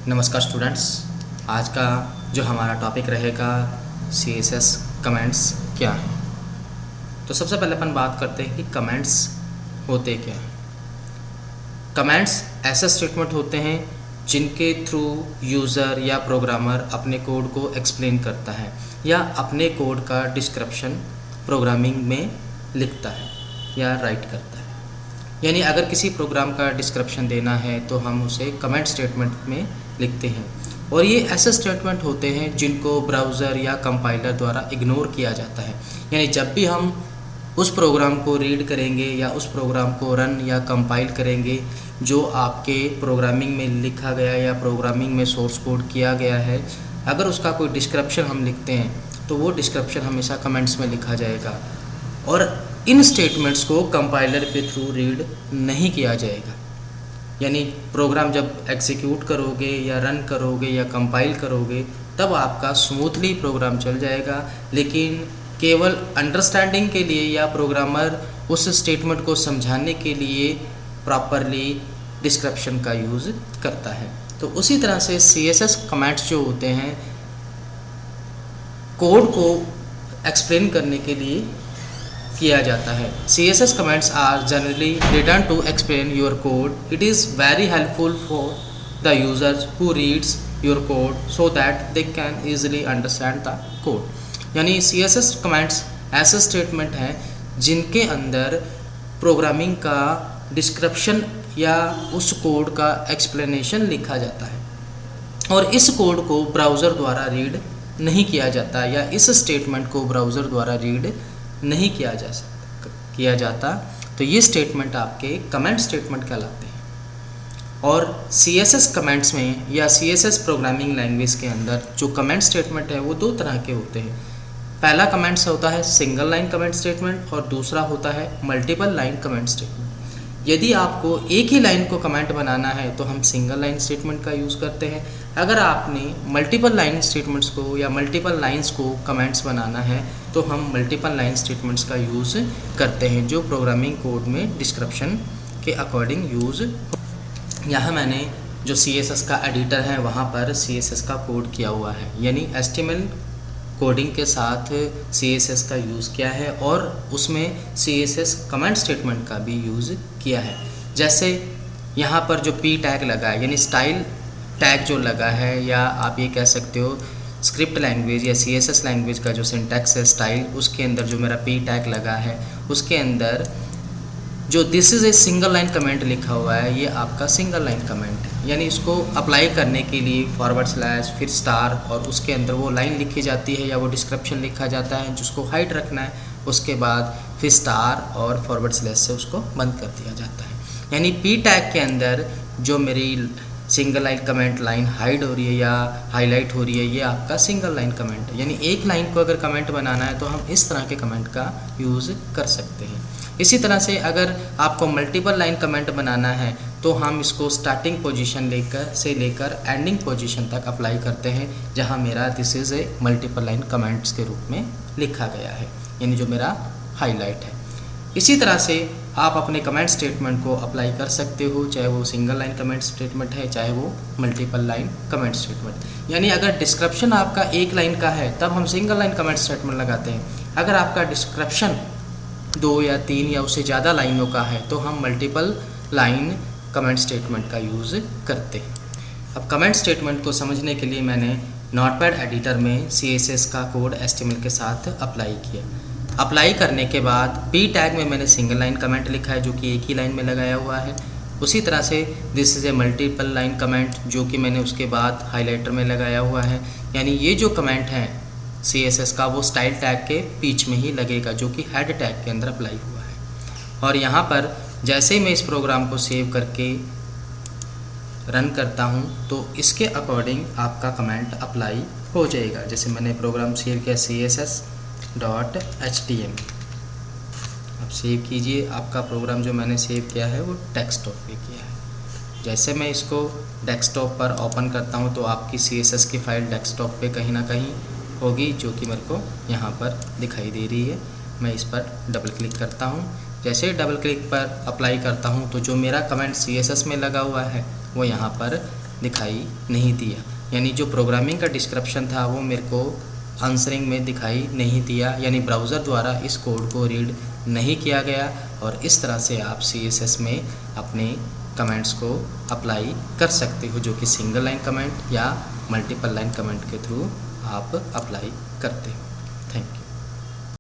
नमस्कार स्टूडेंट्स। आज का जो हमारा टॉपिक रहेगा CSS कमेंट्स क्या है। तो सबसे पहले अपन बात करते हैं कि कमेंट्स होते क्या हैं। कमेंट्स ऐसे स्टेटमेंट होते हैं जिनके थ्रू यूज़र या प्रोग्रामर अपने कोड को एक्सप्लेन करता है या अपने कोड का डिस्क्रिप्शन प्रोग्रामिंग में लिखता है या राइट करता है। यानी अगर किसी प्रोग्राम का डिस्क्रिप्शन देना है तो हम उसे कमेंट स्टेटमेंट में लिखते हैं, और ये ऐसे स्टेटमेंट होते हैं जिनको ब्राउज़र या कंपाइलर द्वारा इग्नोर किया जाता है। यानी जब भी हम उस प्रोग्राम को रीड करेंगे या उस प्रोग्राम को रन या कंपाइल करेंगे जो आपके प्रोग्रामिंग में लिखा गया या प्रोग्रामिंग में सोर्स कोड किया गया है, अगर उसका कोई डिस्क्रिप्शन हम लिखते हैं तो वो डिस्क्रिप्शन हमेशा कमेंट्स में लिखा जाएगा और इन स्टेटमेंट्स को कंपाइलर के थ्रू रीड नहीं किया जाएगा। यानी प्रोग्राम जब एग्जीक्यूट करोगे या रन करोगे या कंपाइल करोगे तब आपका स्मूथली प्रोग्राम चल जाएगा, लेकिन केवल अंडरस्टैंडिंग के लिए या प्रोग्रामर उस स्टेटमेंट को समझाने के लिए प्रॉपरली डिस्क्रिप्शन का यूज़ करता है। तो उसी तरह से CSS कमेंट्स जो होते हैं कोड को एक्सप्लेन करने के लिए किया जाता है। CSS comments are generally written to explain your code. It is very helpful for the users who reads your code so that they can easily understand the code. यानी CSS comments ऐसे statement हैं जिनके अंदर programming का description या उस code का explanation लिखा जाता है और इस कोड को ब्राउज़र द्वारा रीड नहीं किया जाता या इस स्टेटमेंट को ब्राउज़र द्वारा रीड नहीं किया जाता। तो ये स्टेटमेंट आपके कमेंट स्टेटमेंट कहलाते हैं। और CSS कमेंट्स में या CSS प्रोग्रामिंग लैंग्वेज के अंदर जो कमेंट स्टेटमेंट है वो दो तरह के होते हैं। पहला कमेंट्स होता है सिंगल लाइन कमेंट स्टेटमेंट और दूसरा होता है मल्टीपल लाइन कमेंट स्टेटमेंट। यदि आपको एक ही लाइन को कमेंट बनाना है तो हम सिंगल लाइन स्टेटमेंट का यूज़ करते हैं। अगर आपने मल्टीपल लाइन स्टेटमेंट्स को या मल्टीपल लाइंस को कमेंट्स बनाना है तो हम मल्टीपल लाइन स्टेटमेंट्स का यूज़ करते हैं जो प्रोग्रामिंग कोड में डिस्क्रिप्शन के अकॉर्डिंग यूज़। यहाँ मैंने जो CSS का एडिटर है वहाँ पर CSS का कोड किया हुआ है, यानी HTML कोडिंग के साथ CSS का यूज़ किया है और उसमें CSS कमेंट स्टेटमेंट का भी यूज़ किया है। जैसे यहाँ पर जो P टैग लगा है यानी स्टाइल टैग जो लगा है, या आप ये कह सकते हो स्क्रिप्ट लैंग्वेज या CSS लैंग्वेज का जो सिंटैक्स है स्टाइल, उसके अंदर जो मेरा P टैग लगा है उसके अंदर जो this is a single line comment लिखा हुआ है, ये आपका सिंगल लाइन कमेंट है। यानी इसको अप्लाई करने के लिए फॉरवर्ड स्लैश फिर स्टार और उसके अंदर वो लाइन लिखी जाती है या वो डिस्क्रिप्शन लिखा जाता है जिसको हाइड रखना है, उसके बाद फिर स्टार और फॉरवर्ड स्लैश से उसको बंद कर दिया जाता है। यानी P टैग के अंदर जो मेरी single line comment line hide हो रही है या हाईलाइट हो रही है, ये आपका सिंगल लाइन कमेंट है। यानी एक लाइन को अगर कमेंट बनाना है तो हम इस तरह के कमेंट का यूज़ कर सकते हैं। इसी तरह से अगर आपको मल्टीपल लाइन कमेंट बनाना है तो हम इसको स्टार्टिंग पोजीशन लेकर एंडिंग पोजीशन तक अप्लाई करते हैं, जहां मेरा this is a multiple line comments के रूप में लिखा गया है, यानी जो मेरा हाईलाइट है। इसी तरह से आप अपने कमेंट स्टेटमेंट को अप्लाई कर सकते हो, चाहे वो सिंगल लाइन कमेंट स्टेटमेंट है चाहे वो मल्टीपल लाइन कमेंट स्टेटमेंट। यानी अगर डिस्क्रिप्शन आपका एक लाइन का है तब हम सिंगल लाइन कमेंट स्टेटमेंट लगाते हैं। अगर आपका डिस्क्रिप्शन 2 या 3 या उससे ज़्यादा लाइनों का है तो हम मल्टीपल लाइन कमेंट स्टेटमेंट का यूज़ करते हैं। अब कमेंट स्टेटमेंट को समझने के लिए मैंने नोटपैड एडिटर में CSS का कोड HTML के साथ अप्लाई किया। अप्लाई करने के बाद P टैग में मैंने सिंगल लाइन कमेंट लिखा है जो कि एक ही लाइन में लगाया हुआ है। उसी तरह से this is a multiple line comment जो कि मैंने उसके बाद हाईलाइटर में लगाया हुआ है। यानी ये जो कमेंट है CSS का वो स्टाइल टैग के बीच में ही लगेगा जो कि हेड टैग के अंदर अप्लाई हुआ है। और यहाँ पर जैसे ही मैं इस प्रोग्राम को सेव करके रन करता हूँ तो इसके अकॉर्डिंग आपका कमेंट अप्लाई हो जाएगा। जैसे मैंने प्रोग्राम सेव किया CSS.html। अब सेव कीजिए। आपका प्रोग्राम जो मैंने सेव किया है वो डेस्कटॉप पे किया है। जैसे मैं इसको डेस्कटॉप पर ओपन करता हूँ तो आपकी CSS की फ़ाइल डेस्कटॉप पे कहीं ना कहीं होगी जो कि मेरे को यहाँ पर दिखाई दे रही है। मैं इस पर डबल क्लिक करता हूँ। जैसे डबल क्लिक पर अप्लाई करता हूँ तो जो मेरा कमेंट CSS में लगा हुआ है वो यहाँ पर दिखाई नहीं दिया, यानी जो प्रोग्रामिंग का डिस्क्रिप्शन था वो मेरे को आंसरिंग में दिखाई नहीं दिया, यानी ब्राउज़र द्वारा इस कोड को रीड नहीं किया गया। और इस तरह से आप CSS में अपने कमेंट्स को अप्लाई कर सकते हो, जो कि सिंगल लाइन कमेंट या मल्टीपल लाइन कमेंट के थ्रू आप अप्लाई करते हो। Thank you.